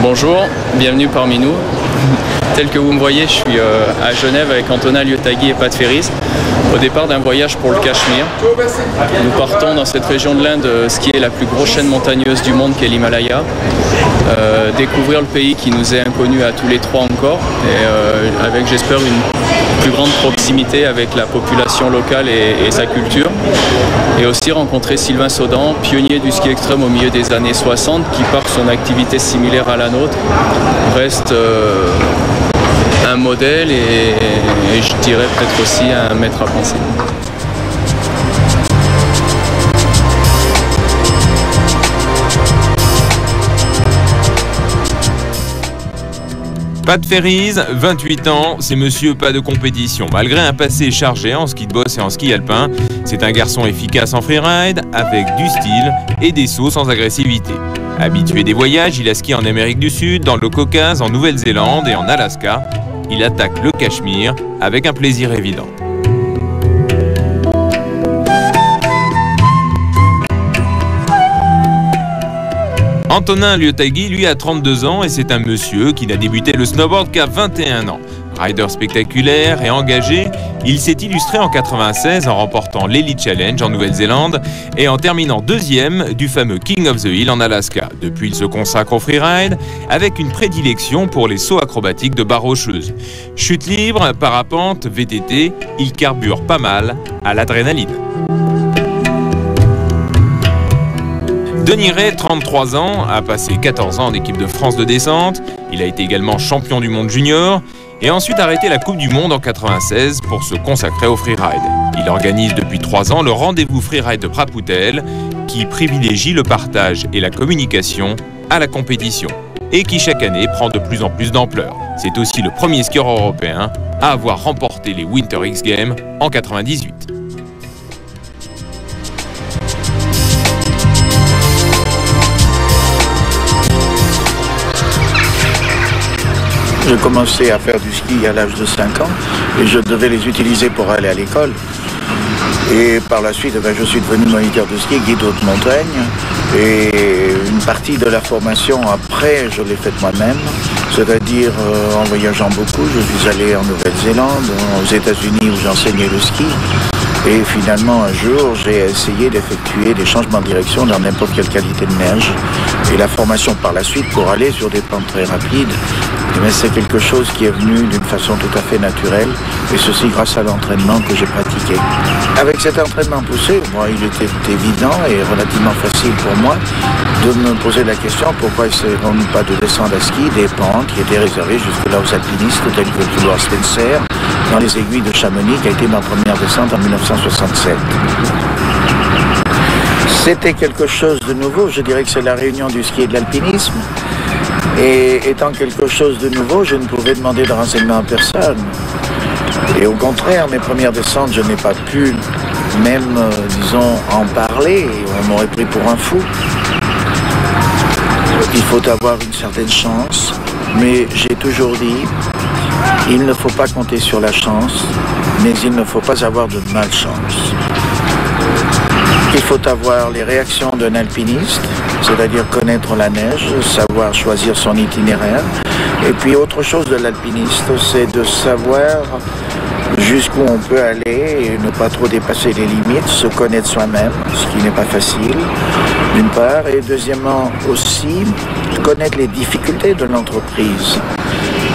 Bonjour, bienvenue parmi nous. Tel que vous me voyez, je suis à Genève avec Antonin Liotagui et Pat Ferris, au départ d'un voyage pour le Cachemire. Nous partons dans cette région de l'Inde skier la plus grosse chaîne montagneuse du monde, qui est l'Himalaya. Découvrir le pays qui nous est inconnu à tous les trois encore, et avec, j'espère, une plus grande proximité avec la population locale et sa culture. Et aussi rencontrer Sylvain Saudan, pionnier du ski extrême au milieu des années 60, qui, par son activité similaire à la nôtre, reste un modèle et je dirais peut-être aussi un maître à penser. Pat Ferris, 28 ans, c'est monsieur pas de compétition. Malgré un passé chargé en ski de boss et en ski alpin, c'est un garçon efficace en freeride, avec du style et des sauts sans agressivité. Habitué des voyages, il a skié en Amérique du Sud, dans le Caucase, en Nouvelle-Zélande et en Alaska. Il attaque le Cachemire avec un plaisir évident. Antonin Liotagui, lui, a 32 ans et c'est un monsieur qui n'a débuté le snowboard qu'à 21 ans. Rider spectaculaire et engagé, il s'est illustré en 96 en remportant l'Elite Challenge en Nouvelle-Zélande et en terminant deuxième du fameux King of the Hill en Alaska. Depuis, il se consacre au freeride avec une prédilection pour les sauts acrobatiques de barres rocheuses. Chute libre, parapente, VTT, il carbure pas mal à l'adrénaline. Denis Ray, 33 ans, a passé 14 ans en équipe de France de descente. Il a été également champion du monde junior et a ensuite arrêté la Coupe du Monde en 96 pour se consacrer au freeride. Il organise depuis 3 ans le rendez-vous freeride de Prapoutel qui privilégie le partage et la communication à la compétition et qui chaque année prend de plus en plus d'ampleur. C'est aussi le premier skieur européen à avoir remporté les Winter X Games en 98. J'ai commencé à faire du ski à l'âge de 5 ans et je devais les utiliser pour aller à l'école. Et par la suite, je suis devenu moniteur de ski, guide haute montagne. Et une partie de la formation après, je l'ai faite moi-même. C'est-à-dire en voyageant beaucoup, je suis allé en Nouvelle-Zélande, aux États-Unis où j'enseignais le ski. Et finalement, un jour, j'ai essayé d'effectuer des changements de direction dans n'importe quelle qualité de neige. Et la formation par la suite pour aller sur des pentes très rapides, c'est quelque chose qui est venu d'une façon tout à fait naturelle. Et ceci grâce à l'entraînement que j'ai pratiqué. Avec cet entraînement poussé, moi, il était évident et relativement facile pour moi de me poser la question pourquoi essaierons-nous pas de descendre à ski des pentes qui étaient réservées jusque-là aux alpinistes tels que le couloir Spencer dans les aiguilles de Chamonix qui a été ma première descente en 1967. C'était quelque chose de nouveau, je dirais que c'est la réunion du ski et de l'alpinisme. Et étant quelque chose de nouveau, je ne pouvais demander de renseignements à personne. Et au contraire, mes premières descentes, je n'ai pas pu même, disons, en parler. On m'aurait pris pour un fou. Il faut avoir une certaine chance, mais j'ai toujours dit, il ne faut pas compter sur la chance, mais il ne faut pas avoir de malchance. Il faut avoir les réactions d'un alpiniste, c'est-à-dire connaître la neige, savoir choisir son itinéraire. Et puis autre chose de l'alpiniste, c'est de savoir jusqu'où on peut aller et ne pas trop dépasser les limites, se connaître soi-même, ce qui n'est pas facile, d'une part. Et deuxièmement aussi, connaître les difficultés de l'entreprise.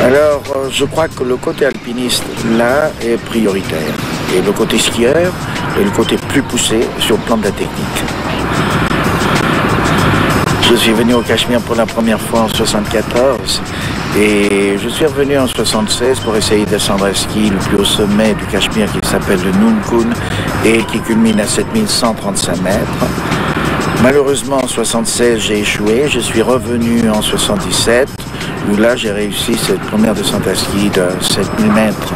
Alors, je crois que le côté alpiniste, là, est prioritaire. Et le côté skieur est le côté plus poussé sur le plan de la technique. Je suis venu au Cachemire pour la première fois en 1974 et je suis revenu en 1976 pour essayer de descendre à ski le plus haut sommet du Cachemire qui s'appelle le Nunkun et qui culmine à 7135 mètres. Malheureusement, en 1976, j'ai échoué. Je suis revenu en 1977 où là, j'ai réussi cette première descente à ski de 7000 mètres.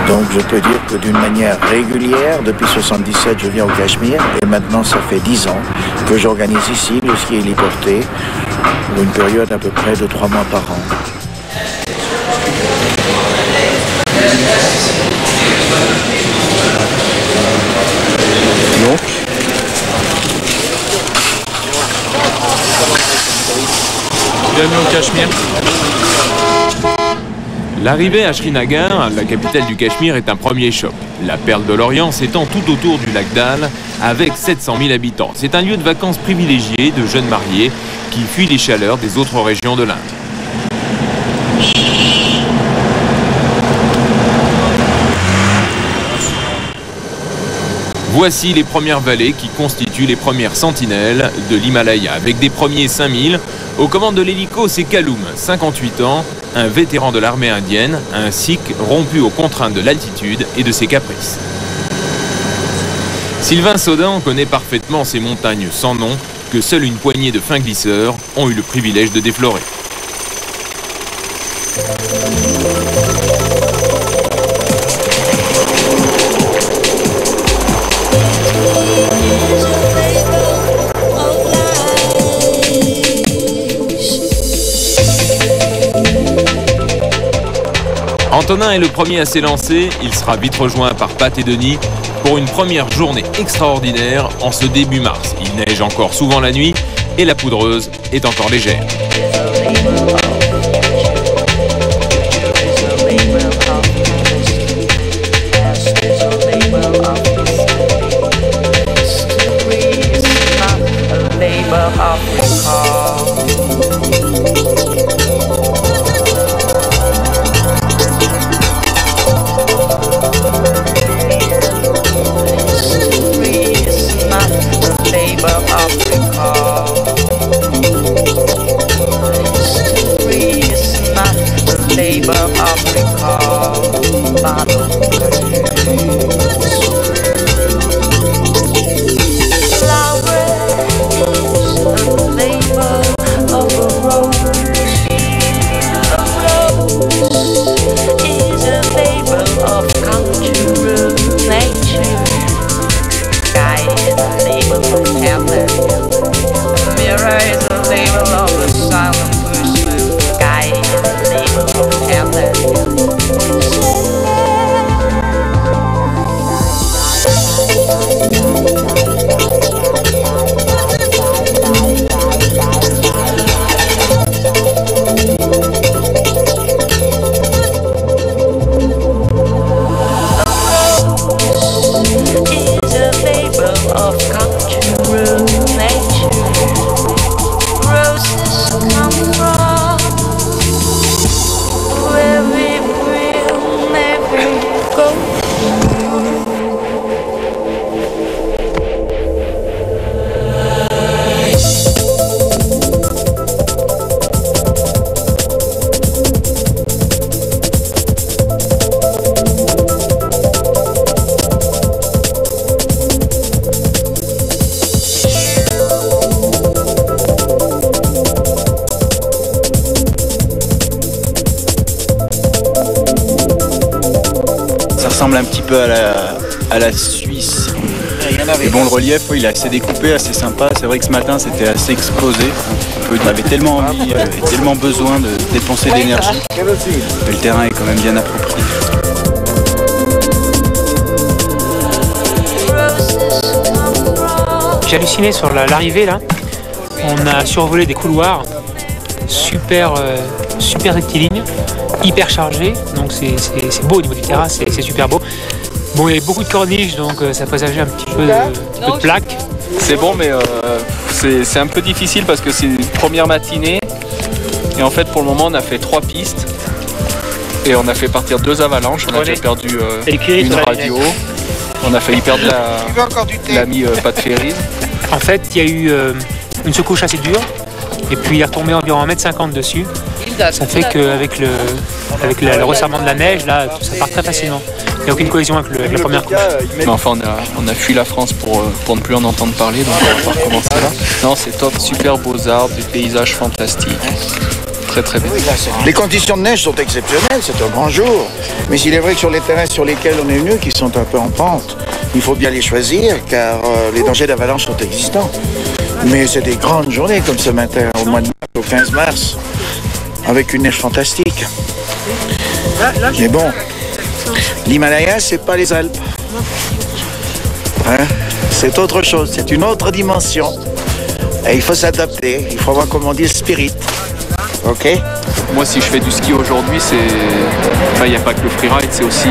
Donc, je peux dire que d'une manière régulière, depuis 1977, je viens au Cachemire et maintenant, ça fait 10 ans que j'organise ici le ski héliporté pour une période à peu près de 3 mois par an. Bienvenue au Cachemire. L'arrivée à Srinagar, la capitale du Cachemire, est un premier choc. La perle de l'Orient s'étend tout autour du lac Dal avec 700 000 habitants. C'est un lieu de vacances privilégié de jeunes mariés qui fuient les chaleurs des autres régions de l'Inde. Voici les premières vallées qui constituent les premières sentinelles de l'Himalaya. Avec des premiers 5000, aux commandes de l'hélico, c'est Kaloum, 58 ans, un vétéran de l'armée indienne, un sikh rompu aux contraintes de l'altitude et de ses caprices. Sylvain Saudan connaît parfaitement ces montagnes sans nom que seule une poignée de fins glisseurs ont eu le privilège de déflorer. Antonin est le premier à s'élancer, il sera vite rejoint par Pat et Denis pour une première journée extraordinaire en ce début mars. Il neige encore souvent la nuit et la poudreuse est encore légère. ressemble un petit peu à la Suisse. Et bon, le relief, oui, il est assez découpé, assez sympa. C'est vrai que ce matin, c'était assez explosé. On avait tellement envie et tellement besoin de dépenser d'énergie. Mais le terrain est quand même bien approprié. J'ai halluciné sur l'arrivée là. On a survolé des couloirs super rectilignes, hyper chargés. Donc c'est beau au niveau du terrain, c'est super beau. Bon, il y avait beaucoup de corniches, donc ça présageait un petit peu de plaques. C'est bon, mais c'est un peu difficile parce que c'est une première matinée. Et en fait, pour le moment, on a fait 3 pistes. Et on a fait partir 2 avalanches. On a déjà perdu une radio. On a failli perdre l'ami Pat Ferris. En fait, il y a eu une secouche assez dure. Et puis il est retombé environ 1,50 m dessus. Ça fait qu'avec le resserrement de la neige, là, ça part très facilement. Il n'y a aucune cohésion avec la première couche. Mais enfin, on a fui la France pour ne plus en entendre parler, donc on va pas recommencer là. Non, c'est top, super beaux arbres, des paysages fantastiques. Très très bien. Les conditions de neige sont exceptionnelles, c'est un grand jour. Mais il est vrai que sur les terrains sur lesquels on est venu, qui sont un peu en pente, il faut bien les choisir car les dangers d'avalanche sont existants. Mais c'est des grandes journées comme ce matin, au mois de mars, au 15 mars, avec une neige fantastique. Mais bon, l'Himalaya, c'est pas les Alpes. Hein? C'est autre chose, c'est une autre dimension. Et il faut s'adapter, il faut avoir, comme on dit, le spirit. Ok. Moi, si je fais du ski aujourd'hui, il n'y a pas que le freeride, c'est aussi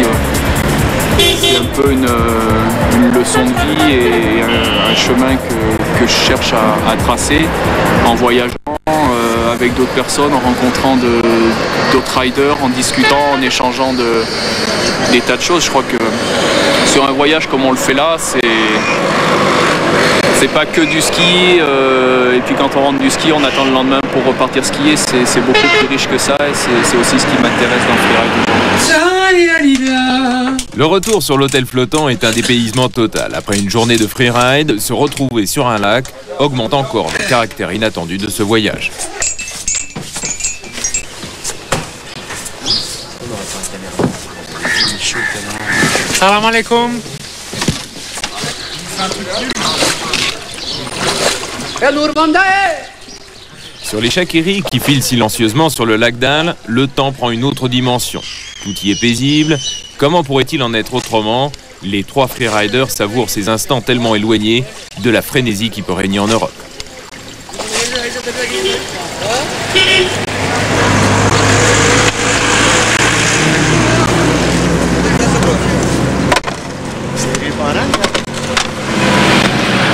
c'est un peu une leçon de vie et un chemin que je cherche à tracer en voyageant avec d'autres personnes, en rencontrant d'autres riders, en discutant, en échangeant des tas de choses. Je crois que sur un voyage comme on le fait là, c'est pas que du ski, et puis quand on rentre du ski, on attend le lendemain pour repartir skier. C'est beaucoup plus riche que ça, et c'est aussi ce qui m'intéresse dans le freeride. Le retour sur l'hôtel flottant est un dépaysement total. Après une journée de freeride, se retrouver sur un lac augmente encore le caractère inattendu de ce voyage. Salam alaikum. Sur les Chakiris qui filent silencieusement sur le lac d'Al, le temps prend une autre dimension. Tout y est paisible. Comment pourrait-il en être autrement? Les trois freeriders savourent ces instants tellement éloignés de la frénésie qui peut régner en Europe.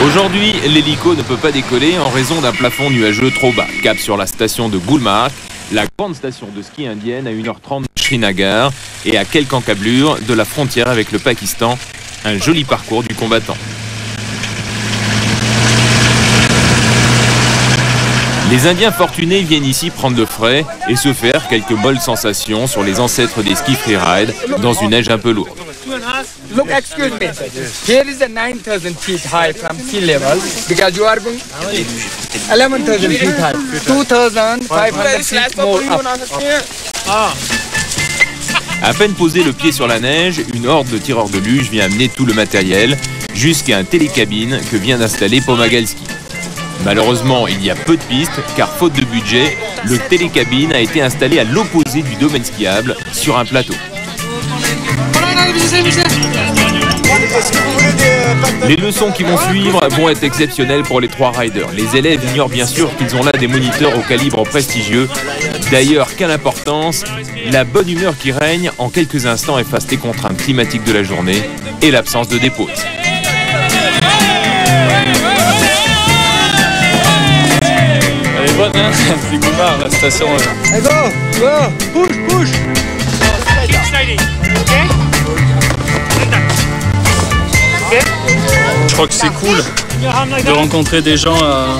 Aujourd'hui, l'hélico ne peut pas décoller en raison d'un plafond nuageux trop bas. Cap sur la station de Gulmarg, la grande station de ski indienne à 1h30 de Srinagar et à quelques encablures de la frontière avec le Pakistan. Un joli parcours du combattant. Les Indiens fortunés viennent ici prendre le frais et se faire quelques molles sensations sur les ancêtres des skis freeride dans une neige un peu lourde. Look, excuse me. Here is the 9,000 feet high from sea level because you are going 11,000 feet high. 2,500 feet more up. À peine posé le pied sur la neige, une horde de tireurs de luge vient amener tout le matériel jusqu'à un télécabine que vient d'installer Pomagalski. Malheureusement, il y a peu de pistes car faute de budget, le télécabine a été installé à l'opposé du domaine skiable sur un plateau. Les leçons qui vont suivre vont être exceptionnelles pour les trois riders. Les élèves ignorent bien sûr qu'ils ont là des moniteurs au calibre prestigieux. D'ailleurs, quelle importance, la bonne humeur qui règne en quelques instants efface les contraintes climatiques de la journée et l'absence de dépause. Elle est bonne, hein? C'est Gulmarg, la station. Hey, go, push, push. Keep sliding, okay? Je crois que c'est cool de rencontrer des gens à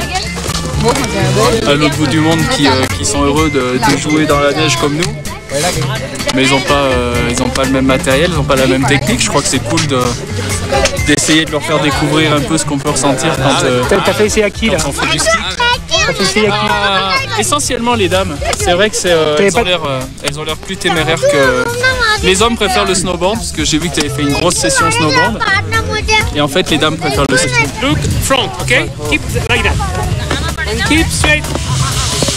l'autre bout du monde qui sont heureux de jouer dans la neige comme nous. Mais ils n'ont pas le même matériel, ils n'ont pas la même technique. Je crois que c'est cool d'essayer de leur faire découvrir un peu ce qu'on peut ressentir quand T'as fait essayer à qui là? on fait du ski. T'as fait essayer à qui? Essentiellement les dames. C'est vrai que elles ont l'air plus téméraires que... Les hommes préfèrent le snowboard, parce que j'ai vu que tu avais fait une grosse session snowboard. Et en fait, les dames préfèrent le ski. Look front, okay? Keep like that. And keep straight.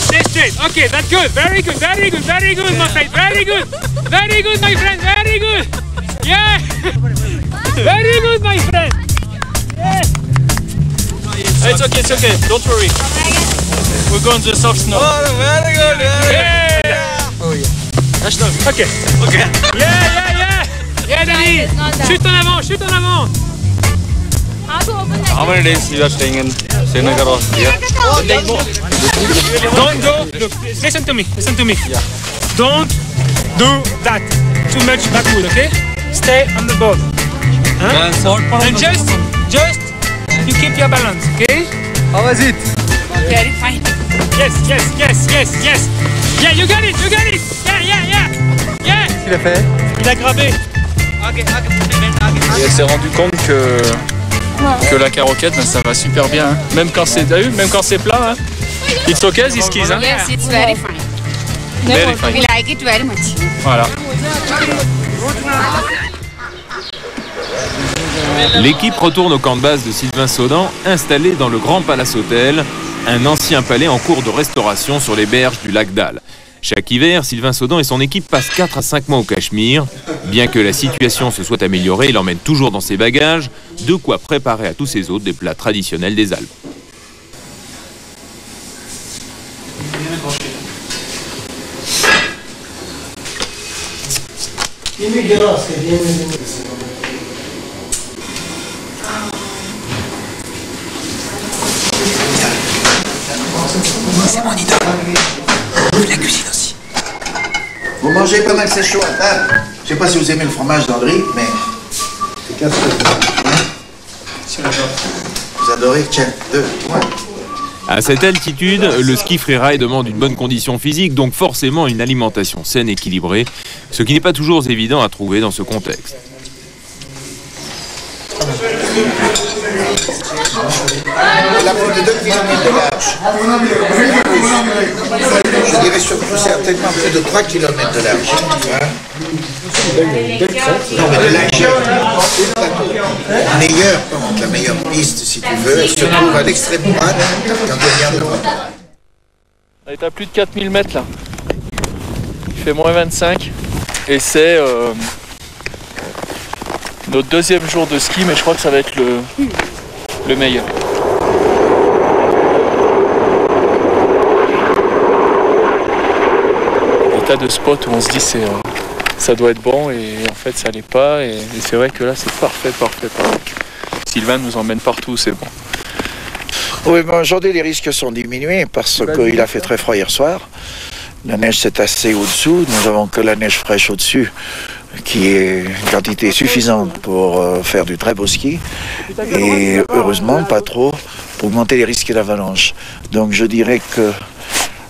Stay straight. Okay, that's good. Very good. Very good. Very good, my friend. Very good. Very good, my friend. Very good. Yeah. Very good, my friend. Yeah. It's okay. Don't worry. We're going to the soft snow. Oh, very good. Yeah. Oh, yeah. Okay. Yeah. Yeah, Danny. Shoot en avant. How many days you are staying in Srinagar or here? Don't go. Look, listen to me. Yeah. Don't do that. Too much backward, okay? Stay on the board. Huh? And just you keep your balance, okay? How was it? Very fine. Yes. Yeah, you got it. Yeah. Il a fait. Il a grabé. Et elle s'est rendue compte que la carroquette, ça va super bien. Hein. Même quand c'est plat. Hein. It's okay, this skis. Hein. Yes, it's very fine. Very fine. We like it very much. Voilà. L'équipe retourne au camp de base de Sylvain Saudan, installé dans le Grand Palace Hotel, un ancien palais en cours de restauration sur les berges du lac d'Al. Chaque hiver, Sylvain Saudan et son équipe passent 4 à 5 mois au Cachemire. Bien que la situation se soit améliorée, il emmène toujours dans ses bagages de quoi préparer à tous ses hôtes des plats traditionnels des Alpes. C'est mon idole. La cuisine aussi. Vous mangez pendant que c'est chaud à table. Je sais pas si vous aimez le fromage dans le riz, mais c'est casse. Vous adorez? Tiens, 2, ouais. À cette altitude, le ski freeride demande une bonne condition physique, donc forcément une alimentation saine, équilibrée, ce qui n'est pas toujours évident à trouver dans ce contexte. La route de 2 km de large. Je dirais surtout certainement plus de 3 km de large. Non, mais de largeur. La meilleure piste, si tu veux, elle se trouve à l'extrême droite, quand on vient de droite. On est à plus de 4000 mètres là. Il fait moins 25 et c'est notre deuxième jour de ski, mais je crois que ça va être le meilleur. Des tas de spots où on se dit ça doit être bon et en fait ça l'est pas et c'est vrai que là c'est parfait. Sylvain nous emmène partout, c'est bon. Oui, mais aujourd'hui les risques sont diminués parce qu'il a fait très froid hier soir. La neige s'est tassée au-dessous, nous avons que la neige fraîche au-dessus, qui est une quantité suffisante pour faire du très beau ski et heureusement pas trop pour augmenter les risques d'avalanche. Donc je dirais que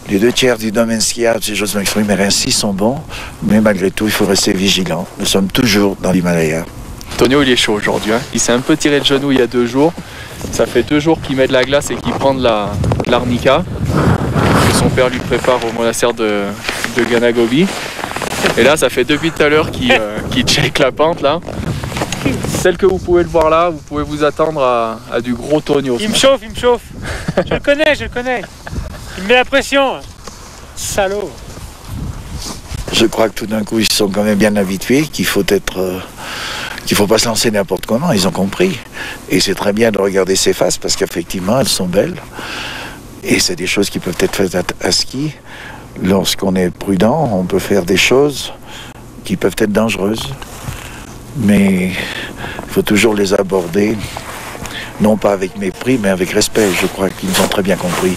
les 2 tiers du domaine skiable, si j'ose m'exprimer ainsi, sont bons, mais malgré tout il faut rester vigilant. Nous sommes toujours dans l'Himalaya. Antonio il est chaud aujourd'hui, hein. Il s'est un peu tiré le genou il y a 2 jours. Ça fait 2 jours qu'il met de la glace et qu'il prend de l'arnica. Que son père lui prépare au monastère de Ganagobi. Et là ça fait depuis tout à l'heure qu'il check la pente là. Celle que vous pouvez le voir là, vous pouvez vous attendre à du gros Tonio. Il me chauffe. Je le connais. Il me met la pression. Salaud. Je crois que tout d'un coup, ils sont quand même bien habitués, qu'il faut pas se lancer n'importe comment, ils ont compris. Et c'est très bien de regarder ces faces, parce qu'effectivement, elles sont belles. Et c'est des choses qui peuvent être faites à ski. Lorsqu'on est prudent, on peut faire des choses qui peuvent être dangereuses. Mais il faut toujours les aborder, non pas avec mépris, mais avec respect. Je crois qu'ils ont très bien compris.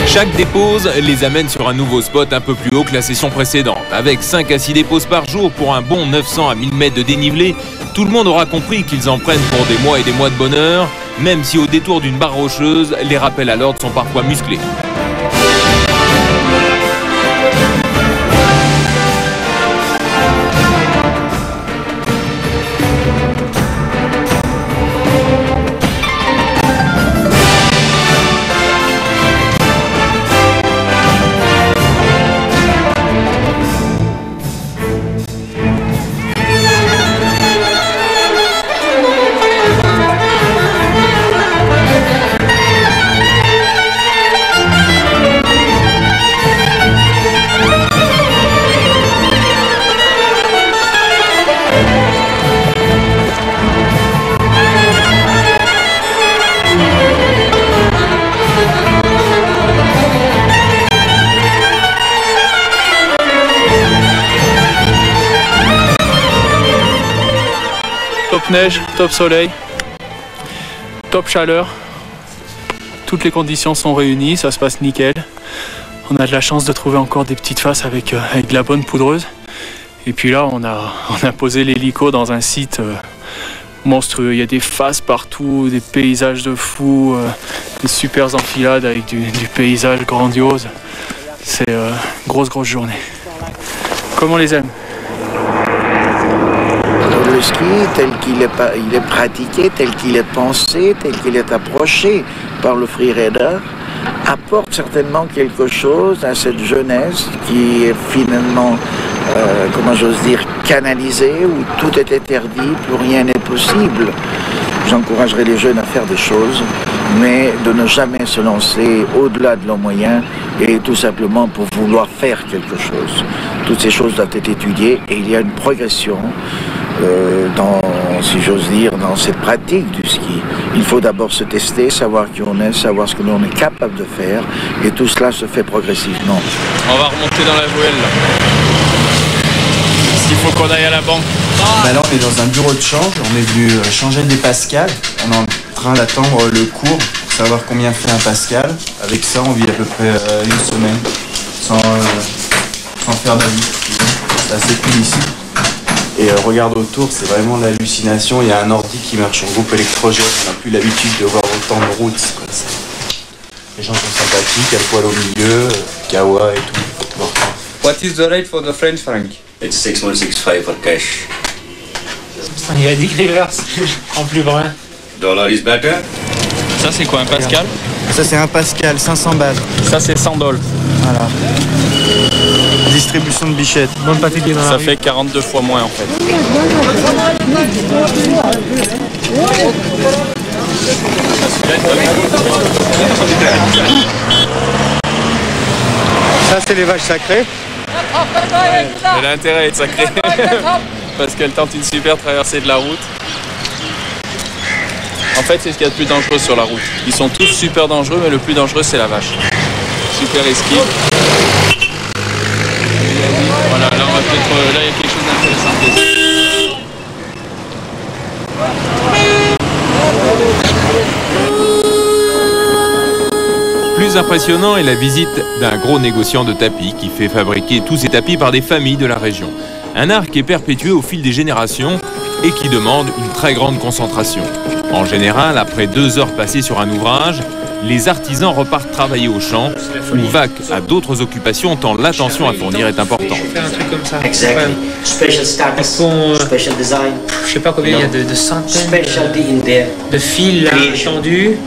Chaque dépose les amène sur un nouveau spot un peu plus haut que la session précédente. Avec 5 à 6 déposes par jour pour un bon 900 à 1000 mètres de dénivelé, tout le monde aura compris qu'ils en prennent pour des mois et des mois de bonheur, même si au détour d'une barre rocheuse, les rappels à l'ordre sont parfois musclés. top neige, top soleil, top chaleur. Toutes les conditions sont réunies, ça se passe nickel. On a de la chance de trouver encore des petites faces avec de la bonne poudreuse. Et puis là, on a posé l'hélico dans un site monstrueux. Il y a des faces partout, des paysages de fou, des super enfilades avec du paysage grandiose. C'est grosse journée. Comme on les aime. Alors, le ski, tel qu'il est pratiqué, tel qu'il est pensé, tel qu'il est approché par le freerider, apporte certainement quelque chose à cette jeunesse qui est finalement, comment j'ose dire, canalisée, où tout est interdit, plus rien n'est possible. J'encouragerais les jeunes à faire des choses, mais de ne jamais se lancer au-delà de leurs moyens et tout simplement pour vouloir faire quelque chose. Toutes ces choses doivent être étudiées et il y a une progression si j'ose dire, dans cette pratique du ski. Il faut d'abord se tester, savoir qui on est, savoir ce que l'on est capable de faire et tout cela se fait progressivement. On va remonter dans la voile là. Il faut qu'on aille à la banque. Bah là on est dans un bureau de change, on est venu changer des pascals. On est en train d'attendre le cours pour savoir combien fait un pascal. Avec ça on vit à peu près une semaine sans faire d'avis. C'est assez cool ici. Et regarde autour, c'est vraiment l'hallucination. Il y a un ordi qui marche en groupe électrogène. On n'a plus l'habitude de voir autant de routes. Les gens sont sympathiques, il y a le poil au milieu, kawa et tout. What is the rate for the French franc? It's 6165 for cash. Il a dit reverse en plus vrai. Dollar is better. Ça c'est quoi, un pascal? Ça c'est un pascal, 500 balles. Ça c'est 100 $. Voilà. Distribution de bichettes. Bonne pâtique dans la Ça rue. fait 42 fois moins en fait. Ça c'est les vaches sacrées. Elle a intérêt à être sacrée parce qu'elle tente une super traversée de la route. En fait, c'est ce qu'il y a de plus dangereux sur la route. Ils sont tous super dangereux, mais le plus dangereux, c'est la vache. Super esquive. Voilà, là, on va peut-être... Là, il y a quelque chose d'intéressant. Plus impressionnant est la visite d'un gros négociant de tapis qui fait fabriquer tous ces tapis par des familles de la région. Un art qui est perpétué au fil des générations et qui demande une très grande concentration. En général, après 2 heures passées sur un ouvrage, les artisans repartent travailler au champ ou vaquent à d'autres occupations tant l'attention à fournir est importante. Faire un truc comme ça. Exactly. Special Ils status, font, special design, je sais pas combien il y a de centaines specialty in there. de fils là, tendus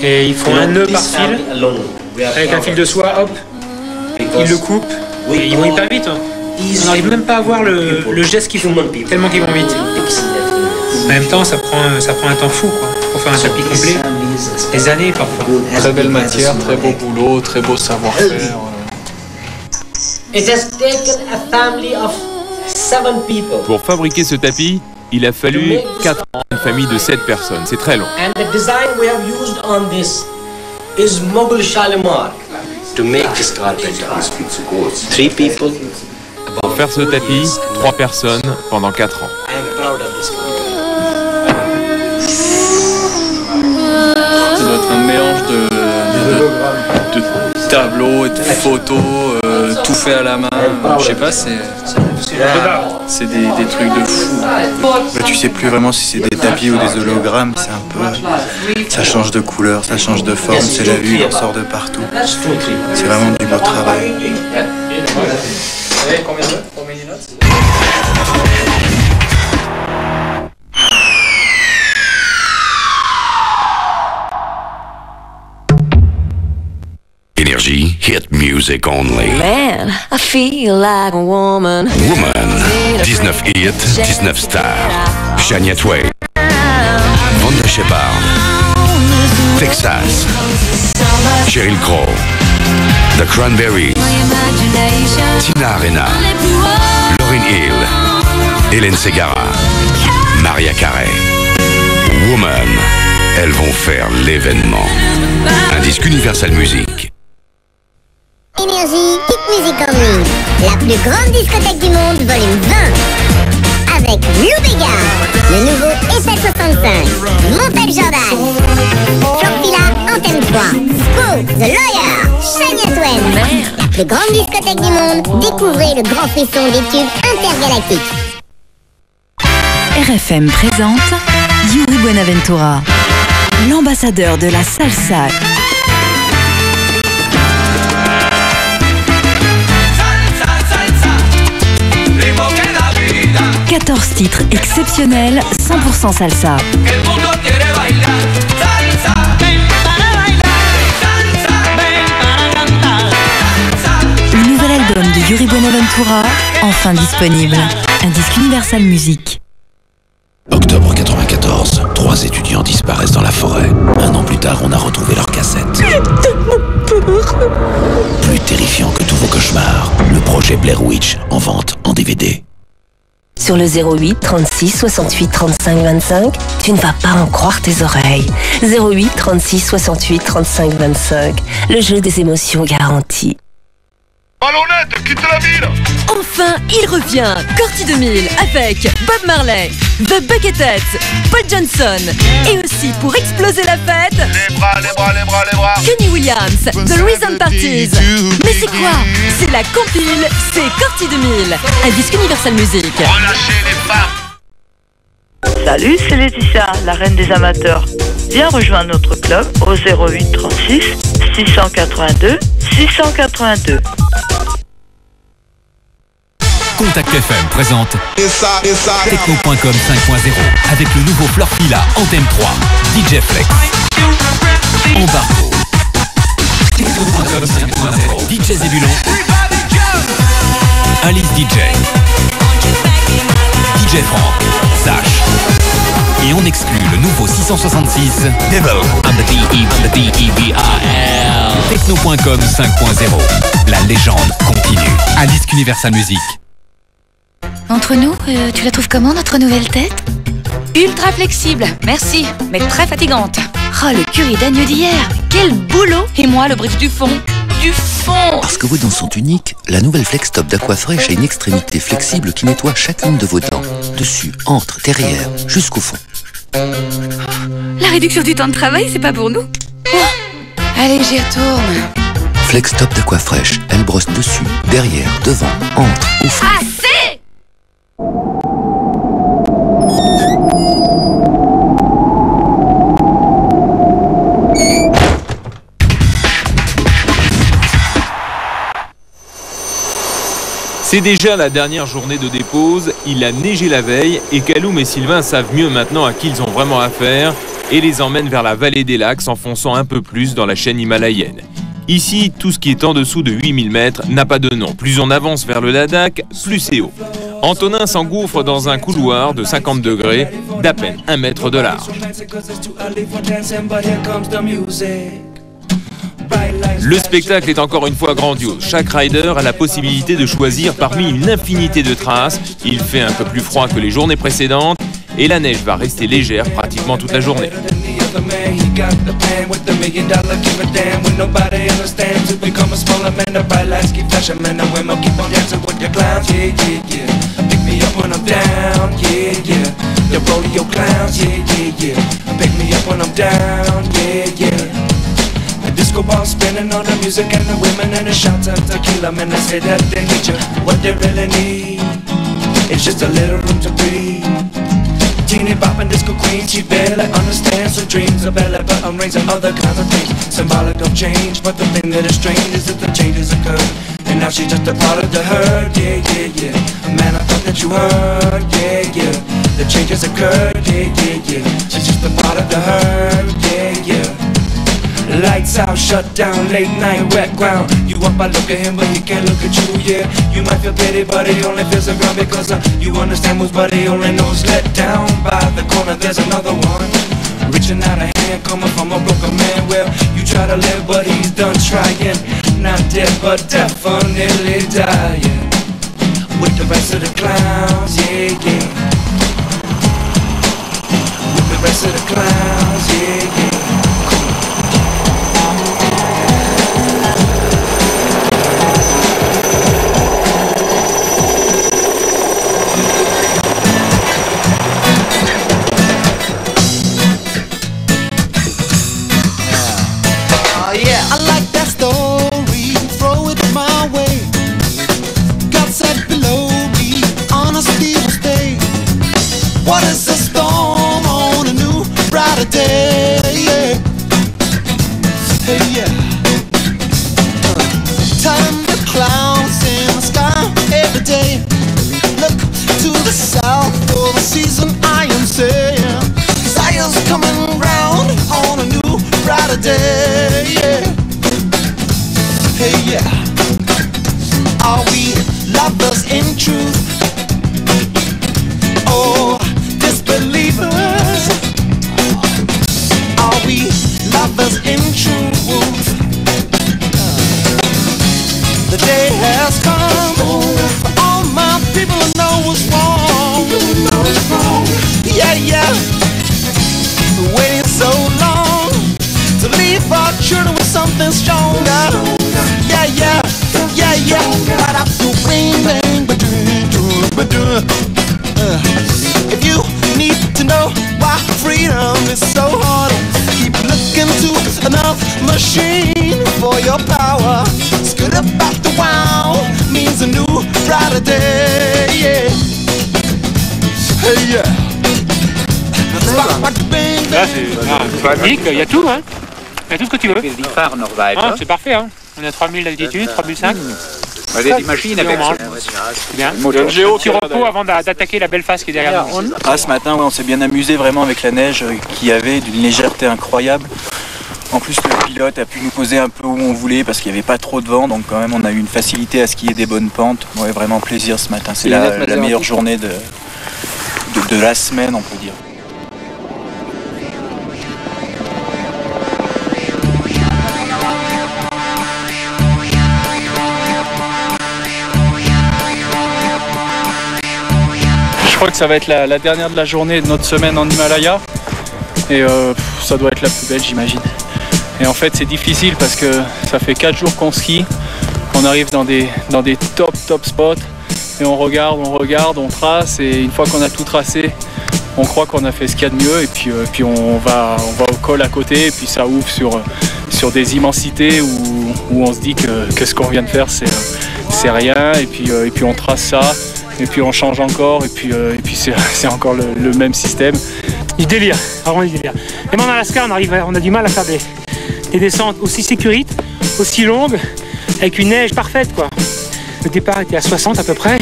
et ils font un nœud par fil avec un fil de soie, hop, ils le coupent et ils vont hyper vite. Hein. On n'arrive même pas à voir le geste qu'ils font, tellement qu'ils vont vite. En même temps, ça prend un temps fou quoi, pour faire un tapis complet. Des années parfois. Très belle matière, très beau boulot, très beau savoir-faire. It has taken a family of 7 people. Pour fabriquer ce tapis, il a fallu 4 ans, une famille de 7 personnes. C'est très long. And the design we have used on this is Mughal Shalimar. To make this carpet, 3 people. Pour faire ce tapis, 3 personnes pendant 4 ans. I am proud of this carpet. Ça doit être un mélange de tableaux et de photos, tout fait à la main. Je sais pas, c'est des trucs de fou. Là, tu sais plus vraiment si c'est des tapis ou des hologrammes, c'est un peu... Ça change de couleur, ça change de forme, c'est la vue, il en sort de partout. C'est vraiment du beau travail. Energy hit music only. Man, I feel like a woman. Woman, 19 hits, 19 stars. Shania Twain, Wanda Shepard, Texas, Sheryl Crow, The Cranberries, Tina Arena, Lauryn Hill, Hélène Ségara, Maria Carey. Woman, elles vont faire l'événement. Un disque Universal Music. Énergie, hit music only. La plus grande discothèque du monde, volume 20. avec Lou Béga, le nouveau E765, Montel Jordan, Florfila, Antenne 3, Spo, The Lawyer, Shania Twain, la plus grande discothèque du monde, découvrez le grand frisson des tubes intergalactiques. RFM présente Yuri Buenaventura, l'ambassadeur de la salsa. Salsa, salsa, ritmo que da vida. 14 titres exceptionnels, 100% salsa. El mundo quiere bailar. Salsa, ven para bailar. Salsa, ven para cantar. Salsa. Le nouvel album de Yuri Buenaventura, enfin disponible. Un disque Universal Music. Octobre 94, 3 étudiants disparaissent dans la forêt. Un an plus tard, on a retrouvé leur cassette. J'ai tellement peur. Plus terrifiant que tous vos cauchemars, le projet Blair Witch en vente en DVD. Sur le 08 36 68 35 25, tu ne vas pas en croire tes oreilles. 08 36 68 35 25, le jeu des émotions garanti. Ballonnette, quitte la ville. Enfin, il revient, Corty 2000, avec Bob Marley, The Bucketheads, Paul Johnson, et aussi pour exploser la fête, Les bras, les bras, les bras, les bras. Kenny Williams, The Reason Parties. Mais c'est quoi? C'est la compile, c'est Corty 2000, un disque Universal Music. Relâchez les femmes. Salut, c'est Laetitia, la reine des amateurs. Viens rejoindre notre club au 08 36 682 682. Contact FM présente Techno.com 5.0 avec le nouveau Florfila Antenne 3, DJ Flex, Embargo, Techno.com 5.0, DJ Zébulon, Alice DJ, DJ Franck, Sash. Et on exclut le nouveau 666 Devil and the D-E-V-I-L. Techno.com 5.0. La légende continue. À disque Universal Music. Entre nous, tu la trouves comment notre nouvelle tête? Ultra flexible, merci, mais très fatigante. Oh, le curry d'agneau d'hier, quel boulot! Et moi, le bridge du fond. Du fond! Parce que vos dents sont uniques, la nouvelle Flex Top d'Aquafresh a une extrémité flexible qui nettoie chacune de vos dents. Dessus, entre, derrière, jusqu'au fond. La réduction du temps de travail, c'est pas pour nous. Oh, allez, j'y retourne. Flex Top d'Aquafresh, elle brosse dessus, derrière, devant, entre, au fond. Assez! C'est déjà la dernière journée de dépose, il a neigé la veille et Kaloum et Sylvain savent mieux maintenant à qui ils ont vraiment affaire et les emmènent vers la vallée des lacs s'enfonçant un peu plus dans la chaîne himalayenne. Ici, tout ce qui est en dessous de 8000 mètres n'a pas de nom. Plus on avance vers le Ladakh, plus c'est haut. Antonin s'engouffre dans un couloir de 50 degrés d'à peine 1 mètre de large. Le spectacle est encore une fois grandiose. Chaque rider a la possibilité de choisir parmi une infinité de traces. Il fait un peu plus froid que les journées précédentes et la neige va rester légère pratiquement toute la journée. Disco ball spinning on the music and the women and the shots of tequila. Man, I say that they need you. What they really need is just a little room to breathe. Teeny bop and disco queen, she barely understands her dreams of belly button rings and other kinds of things. Symbolic of change, but the thing that is strange is that the changes occur. And now she's just a part of the herd, yeah, yeah, yeah. Man, I thought that you heard, yeah, yeah. The changes occurred, yeah, yeah, yeah. She's just a part of the herd, yeah, yeah. Lights out, shut down, late night, wet ground. You up, I look at him, but he can't look at you, yeah. You might feel pity, but he only feels the ground because you understand moves, but he only knows let down. By the corner, there's another one. Reaching out a hand, coming from a broken man. Well, you try to live, but he's done trying. Not dead, but definitely dying. With the rest of the clowns, yeah, yeah. With the rest of the clowns, yeah, yeah. Are we lovers in truth? Oh, disbelievers. Are we lovers in truth? The day has come for all my people to know what's wrong. Yeah, yeah. Waiting so long to leave our children with something stronger. Yeah, yeah, yeah, yeah. Right up to ring, bang, if you need to know why freedom is so hard, keep looking to another machine for your power. It's good about the wow means a new brighter day. Yeah. Hey, yeah. Là, c'est magique, il y a tout, hein. Il y a tout ce que tu veux. Ah, c'est parfait, hein. On a 3000 d'altitude, 3005. Des machines avec ça. C'est bien. Petit repos avant d'attaquer la belle face qui est derrière nous. Ah, ce matin, on s'est bien amusé vraiment avec la neige qu'il y avait, d'une légèreté incroyable. En plus, le pilote a pu nous poser un peu où on voulait parce qu'il n'y avait pas trop de vent, donc quand même on a eu une facilité à skier des bonnes pentes. Ouais, vraiment plaisir ce matin. C'est la meilleure journée de la semaine, on peut dire. Je crois que ça va être la dernière de la journée de notre semaine en Himalaya et ça doit être la plus belle, j'imagine. Et en fait c'est difficile parce que ça fait 4 jours qu'on skie, on arrive dans des top spots et on regarde, on trace et une fois qu'on a tout tracé, on croit qu'on a fait ce qu'il y a de mieux et puis on va au col à côté et puis ça ouvre sur des immensités où on se dit que ce qu'on vient de faire c'est rien et puis on trace ça. Et puis on change encore, et puis c'est encore le même système. Du délire, vraiment du délire. Et en Alaska, on a du mal à faire des descentes aussi sécurites, aussi longues, avec une neige parfaite, quoi. Le départ était à 60 à peu près,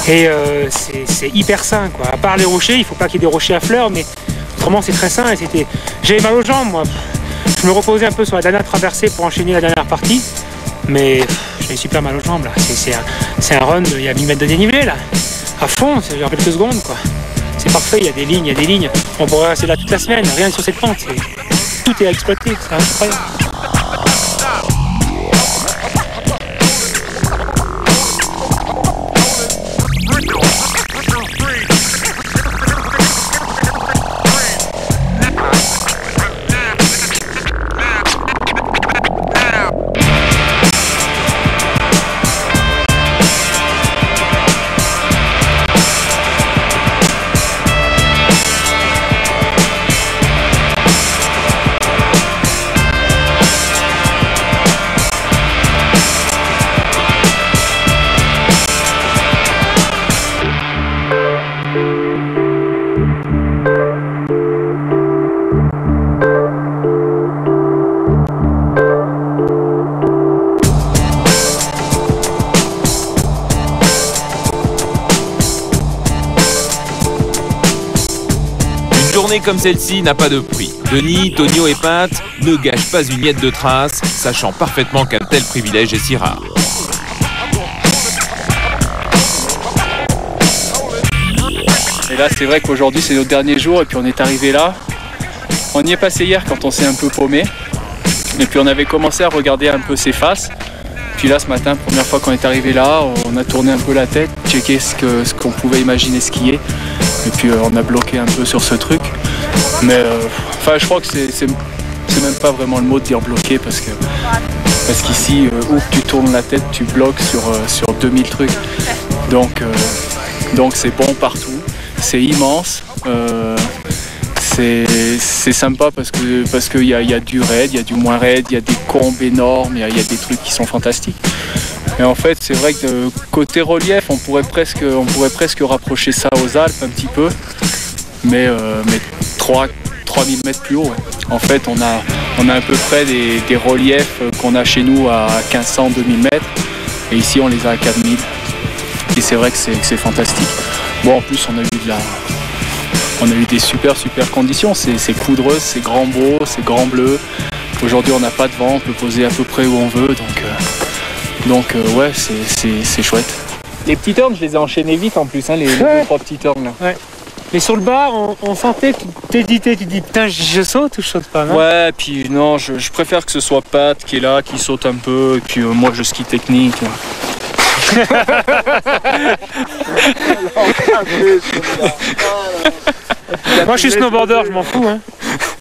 et c'est hyper sain, quoi. À part les rochers, il faut pas qu'il y ait des rochers à fleurs, mais autrement c'est très sain. Et j'avais mal aux jambes, moi. Je me reposais un peu sur la dernière traversée pour enchaîner la dernière partie, mais j'avais super mal aux jambes là. C'est un run, il y a 1000 mètres de dénivelé là. À fond, c'est genre quelques secondes quoi. C'est parfait, il y a des lignes. On pourrait rester là toute la semaine, rien sur cette pente. Tout est à exploiter, c'est incroyable. Comme celle-ci n'a pas de prix. Denis, Tonio et Pat ne gâchent pas une miette de trace, sachant parfaitement qu'un tel privilège est si rare. Et là c'est vrai qu'aujourd'hui c'est notre dernier jour et puis on est arrivé là. On y est passé hier quand on s'est un peu paumé. Et puis on avait commencé à regarder un peu ses faces. Puis là ce matin, première fois qu'on est arrivé là, on a tourné un peu la tête, checké ce qu'on pouvait imaginer skier. Et puis on a bloqué un peu sur ce truc. Mais enfin je crois que c'est même pas vraiment le mot de dire bloqué parce qu'ici où tu tournes la tête tu bloques sur 2000 trucs. Donc c'est bon partout, c'est immense. C'est sympa parce qu'il y a du raid, il y a du moins raid, il y a des combes énormes, il y a des trucs qui sont fantastiques. Et en fait c'est vrai que côté relief on pourrait presque rapprocher ça aux Alpes un petit peu, mais 3000 mètres plus haut. Ouais. En fait on a à peu près des reliefs qu'on a chez nous à 1500-2000 mètres et ici on les a à 4000 et c'est vrai que c'est fantastique. Bon en plus on a eu des super conditions, c'est poudreux, c'est grand beau, c'est grand bleu. Aujourd'hui on n'a pas de vent, on peut poser à peu près où on veut, Donc ouais, c'est chouette. Les petits turns, je les ai enchaînés vite en plus, hein, les 2-3 petits turns là. Ouais. Mais sur le bar, on sentait que t'hésitais, tu dis putain, je saute ou je saute pas, non? Ouais, puis non, je préfère que ce soit Pat qui est là, qui saute un peu, et puis moi je skie technique. Moi je suis snowboarder, je m'en fous. Hein.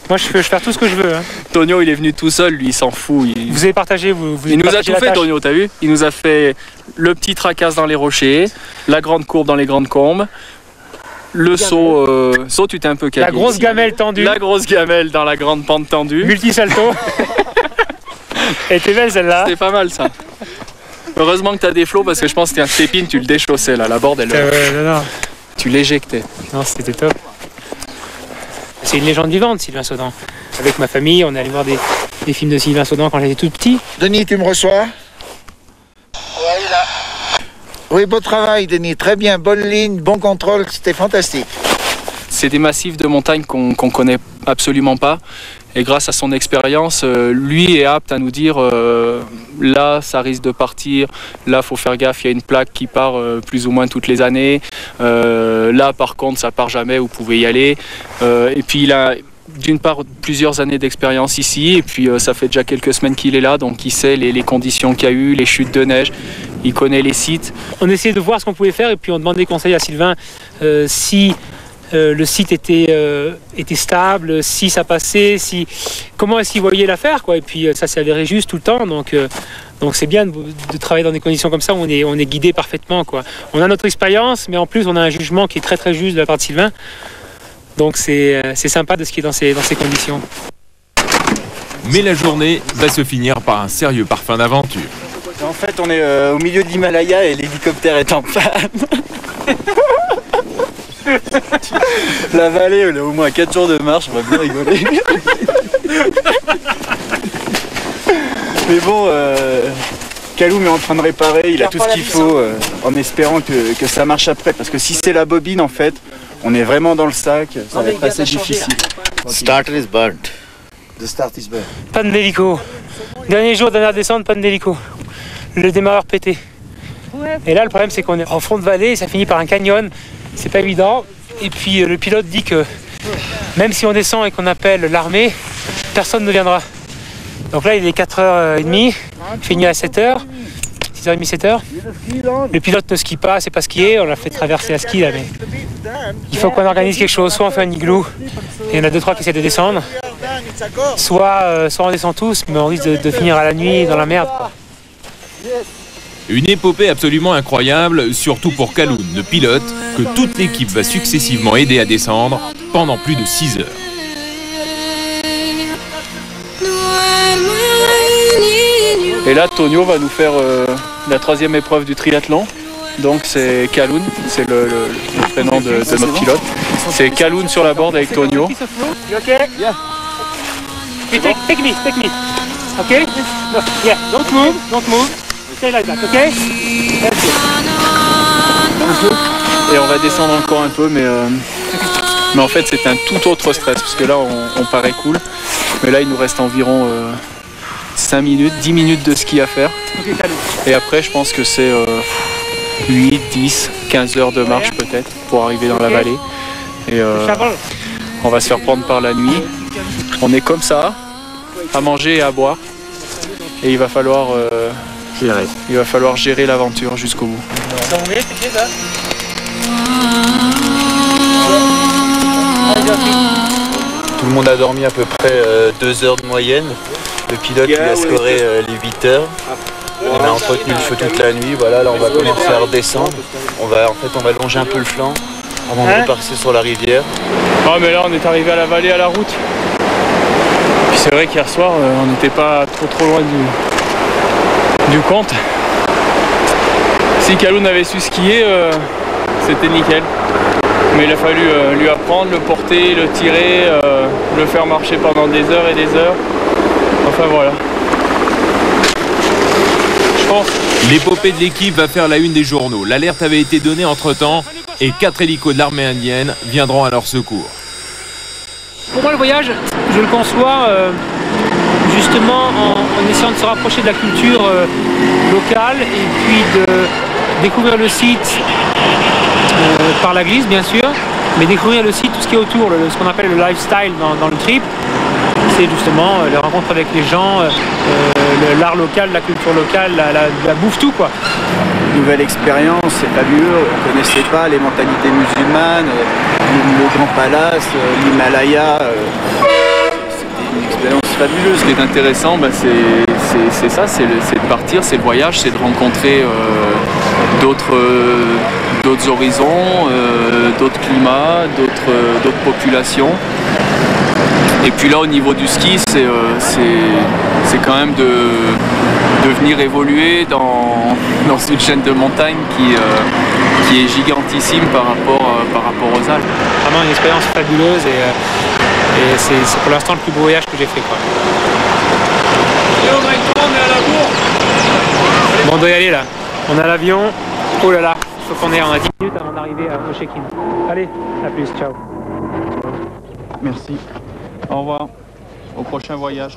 Moi je peux faire tout ce que je veux. Hein. Tonio il est venu tout seul, lui il s'en fout. Vous avez partagé, il nous a tout fait Tonio, t'as vu? Il nous a fait le petit tracasse dans les rochers, la grande courbe dans les grandes combes, le saut, tu t'es un peu calé. La grosse gamelle tendue. La grosse gamelle dans la grande pente tendue. Multisalto. Elle était belle celle-là. C'était pas mal ça. Heureusement que t'as des flots parce que je pense que c'était un step-in, tu le déchaussais là, la board elle. Non. Tu l'éjectais. Non, c'était top. C'est une légende vivante, Sylvain Saudan. Avec ma famille, on est allé voir des films de Sylvain Saudan quand j'étais tout petit. Denis, tu me reçois? Oui, là. Oui, beau travail, Denis. Très bien, bonne ligne, bon contrôle, c'était fantastique. C'est des massifs de montagne qu'on connaît absolument pas. Et grâce à son expérience, lui est apte à nous dire là, ça risque de partir. Là, faut faire gaffe, il y a une plaque qui part plus ou moins toutes les années. Là, par contre, ça part jamais, vous pouvez y aller. Et puis, il a d'une part plusieurs années d'expérience ici. Et puis, ça fait déjà quelques semaines qu'il est là. Donc, il sait les conditions qu'il y a eu, les chutes de neige. Il connaît les sites. On essayait de voir ce qu'on pouvait faire. Et puis, on demandait conseil à Sylvain si... le site était stable, si ça passait, comment est-ce qu'il voyait l'affaire, quoi. Et puis ça s'est avéré juste tout le temps, donc c'est bien de travailler dans des conditions comme ça où on est guidé parfaitement, quoi. On a notre expérience, mais en plus on a un jugement qui est très très juste de la part de Sylvain, donc c'est sympa de skier dans ces conditions. Mais la journée va se finir par un sérieux parfum d'aventure. En fait, on est au milieu de l'Himalaya et l'hélicoptère est en panne. La vallée, elle a au moins 4 jours de marche, on va bien rigoler. Mais bon, Kaloum est en train de réparer, il a tout ce qu'il faut en espérant que ça marche après. Parce que si c'est la bobine, en fait, on est vraiment dans le sac, ça va être assez difficile. Starter is burnt. The start is burnt. Panne d'hélico. Dernier jour, dernière descente, panne d'hélico. Le démarreur pété. Et là, le problème, c'est qu'on est en fond de vallée, ça finit par un canyon. C'est pas évident. Et puis le pilote dit que même si on descend et qu'on appelle l'armée, personne ne viendra. Donc là il est 4h30, il finit à 7h, 6h30, 7h. Le pilote ne skie pas, c'est pas skier, on l'a fait traverser à ski là, mais il faut qu'on organise quelque chose. Soit on fait un igloo, et il y en a 2-3 qui essaient de descendre, soit on descend tous, mais on risque de finir à la nuit dans la merde. Une épopée absolument incroyable, surtout pour Kaloum, le pilote, que toute l'équipe va successivement aider à descendre pendant plus de 6 heures. Et là, Tonio va nous faire la 3e épreuve du triathlon. Donc c'est Kaloum, c'est le prénom de notre pilote. C'est Kaloum sur la board avec Tonio. Ok? Yeah. Take me. Ok? No, yeah, don't move. Stay like that, ok? Et on va descendre encore un peu, mais en fait c'est un tout autre stress, parce que là on paraît cool, mais là il nous reste environ 5 minutes, 10 minutes de ski à faire. Et après je pense que c'est 8, 10, 15 heures de marche peut-être pour arriver dans la vallée. Et on va se faire prendre par la nuit. On est comme ça, à manger et à boire. Et il va falloir gérer l'aventure jusqu'au bout. Tout le monde a dormi à peu près 2 heures de moyenne. Le pilote il a scoré les 8 heures. On a entretenu le feu toute la nuit. Voilà, là on va commencer à redescendre. On va longer un peu le flanc avant de repasser sur la rivière. Ah mais là on est arrivé à la vallée, à la route. Puis c'est vrai qu'hier soir on n'était pas trop loin du compte. Si Kaloum avait su skier, c'était nickel. Mais il a fallu lui apprendre, le porter, le tirer, le faire marcher pendant des heures et des heures. Enfin voilà. Je pense. L'épopée de l'équipe va faire la une des journaux. L'alerte avait été donnée entre-temps et 4 hélicos de l'armée indienne viendront à leur secours. Pour moi le voyage, je le conçois justement en en essayant de se rapprocher de la culture locale et puis de découvrir le site par la glisse bien sûr, mais découvrir le site, tout ce qui est autour, ce qu'on appelle le lifestyle dans le trip. C'est justement les rencontres avec les gens, l'art local, la culture locale, la bouffe, tout quoi. Nouvelle expérience, c'est fabuleux, on ne connaissait pas les mentalités musulmanes, le Grand Palace, l'Himalaya, c'était une expérience fabuleuse. Ce qui est intéressant, c'est ça, c'est de partir, c'est le voyage, c'est de rencontrer d'autres horizons, d'autres climats, d'autres populations. Et puis là au niveau du ski, c'est quand même de venir évoluer dans une chaîne de montagne qui est gigantissime par rapport aux Alpes. Vraiment une expérience fabuleuse et c'est pour l'instant le plus beau voyage que j'ai fait quoi. Bon, on doit y aller là. On a l'avion. Oh là là, il faut qu'on ait, on a 10 minutes avant d'arriver au check-in. Allez, à plus, ciao. Merci. Au revoir. Au prochain voyage.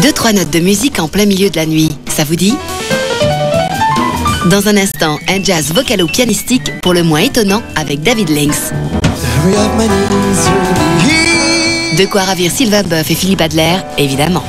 Deux, trois notes de musique en plein milieu de la nuit, ça vous dit? Dans un instant, un jazz vocalo-pianistique pour le moins étonnant avec David Lynx. De quoi ravir Sylvain Boeuf et Philippe Adler, évidemment.